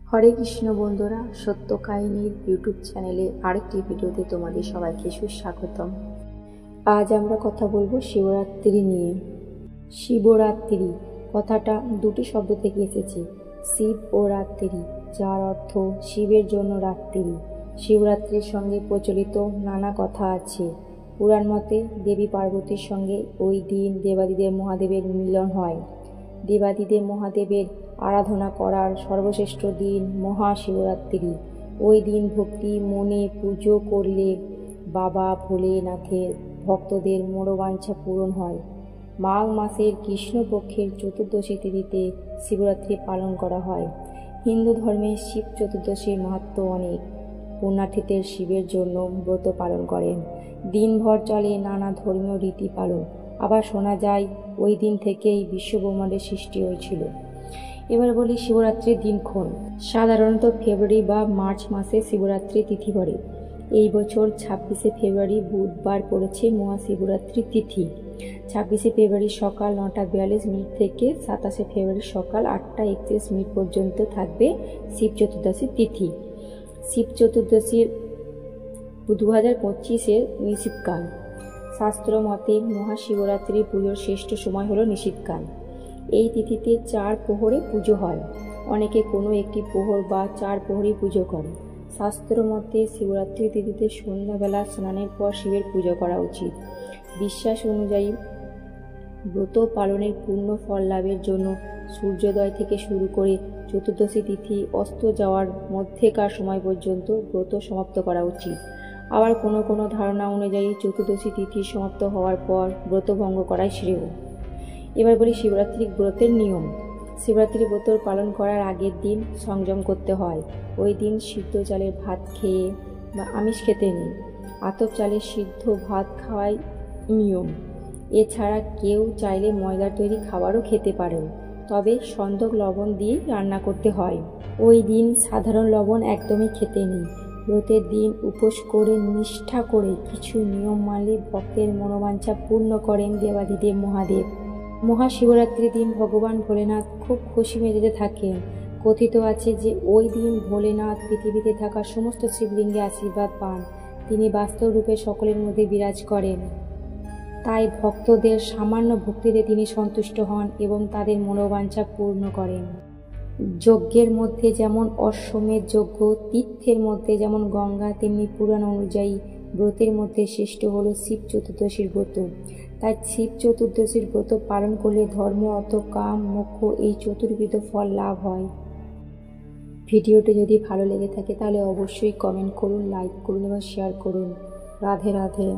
হরে কৃষ্ণ বন্ধুরা, সত্য কাহিনীর ইউটিউব চ্যানেলে আরেকটি ভিডিওতে তোমাদের সবাইকে সুস্বাগতম। আজ আমরা কথা বলবো শিবরাত্রি নিয়ে। শিবরাত্রি কথাটা দুটি শব্দ থেকে এসেছে, শিব ও রাত্রি, যার অর্থ শিবের জন্য রাত্রি। শিবরাত্রির সঙ্গে প্রচলিত নানা কথা আছে। পুরাণ মতে দেবী পার্বতীর সঙ্গে ওই দিন দেবাদিদেব মহাদেবের মিলন হয়। দেবাদিদেব মহাদেবের আরাধনা করার সর্বশ্রেষ্ঠ দিন মহাশিবরাত্রি। ওই দিন ভক্তি মনে পুজো করলে বাবা ভোলেনাথের ভক্তদের মনোবাঞ্ছা পূরণ হয়। মাঘ মাসের কৃষ্ণপক্ষের চতুর্দশী তিথিতে শিবরাত্রি পালন করা হয়। হিন্দু ধর্মে শিব চতুর্দশীর মাহাত্ম্য অনেক। পুণ্যার্থীদের শিবের জন্য ব্রত পালন করেন। দিনভর চলে নানা ধর্মীয় রীতি পালন। আবার শোনা যায় ওই দিন থেকেই বিশ্বব্রহ্মাণ্ডের সৃষ্টি হয়েছিল। এবার বলি শিবরাত্রির দিনক্ষণ। সাধারণত ফেব্রুয়ারি বা মার্চ মাসে শিবরাত্রি তিথি পড়ে। এই বছর 26শে ফেব্রুয়ারি বুধবার পড়েছে মহাশিবরাত্রি তিথি। 26শে ফেব্রুয়ারি সকাল 9:42 থেকে 27শে ফেব্রুয়ারি সকাল 8:31 পর্যন্ত থাকবে শিব চতুর্দশী তিথি। শিব চতুর্দশীর 2025-এর নিশীথকাল। শাস্ত্র মতে মহাশিবরাত্রি পুজোর শ্রেষ্ঠ সময় হলো নিশীথকাল। এই তিথিতে 4 প্রহরে পুজো হয়। অনেকে কোনো একটি প্রহর বা 4 প্রহরই পুজো করে। শাস্ত্র মতে শিবরাত্রি তিথিতে সন্ধ্যাবেলা স্নানের পর শিবের পুজো করা উচিত। বিশ্বাস অনুযায়ী ব্রত পালনের পূর্ণ ফল লাভের জন্য সূর্যোদয় থেকে শুরু করে চতুর্দশী তিথি অস্ত যাওয়ার মধ্যেকার সময় পর্যন্ত ব্রত সমাপ্ত করা উচিত। আবার কোনো ধারণা অনুযায়ী চতুর্দশী তিথি সমাপ্ত হওয়ার পর ব্রত ভঙ্গ করাই শ্রেয়। এবার বলি শিবরাত্রি ব্রতের নিয়ম। শিবরাত্রি ব্রত পালন করার আগের দিন সংযম করতে হয়। ওই দিন সিদ্ধ চালের ভাত খেয়ে বা আমিষ খেতে নেই। আতপ চালের সিদ্ধ ভাত খাওয়াই নিয়ম। এছাড়া কেউ চাইলে ময়দার তৈরি খাবারও খেতে পারেন, তবে সন্দক লবণ দিয়ে রান্না করতে হয়। ওই দিন সাধারণ লবণ একদমই খেতে নেই। ব্রতের দিন উপোস করে নিষ্ঠা করে কিছু নিয়ম মানলে ভক্তের মনোবাঞ্ছা পূর্ণ করেন দেবাদিদেব মহাদেব। মহাশিবরাত্রির দিন ভগবান ভোলেনাথ খুব খুশি মেজাজে থাকেন। কথিত আছে যে ওই দিন ভোলেনাথ পৃথিবীতে থাকা সমস্ত শিবলিঙ্গে আশীর্বাদ পান। তিনি বাস্তব রূপে সকলের মধ্যে বিরাজ করেন। তাই ভক্তদের সামান্য ভক্তিতে তিনি সন্তুষ্ট হন এবং তাদের মনোবাঞ্ছা পূর্ণ করেন। যজ্ঞের মধ্যে যেমন অশ্বমেধ যজ্ঞ, তীর্থের মধ্যে যেমন গঙ্গা, তেমনি পুরাণ অনুযায়ী ব্রতের মধ্যে শ্রেষ্ঠ হল শিব চতুর্দশীর ব্রত। তাই শিব চতুর্দশীর ব্রত পালন করলে ধর্ম, অর্থ, কাম, মোক্ষ এই চতুর্বিধ ফল লাভ হয়। ভিডিওটি যদি ভালো লেগে থাকে তাহলে অবশ্যই কমেন্ট করুন, লাইক করুন এবং শেয়ার করুন। রাধে রাধে।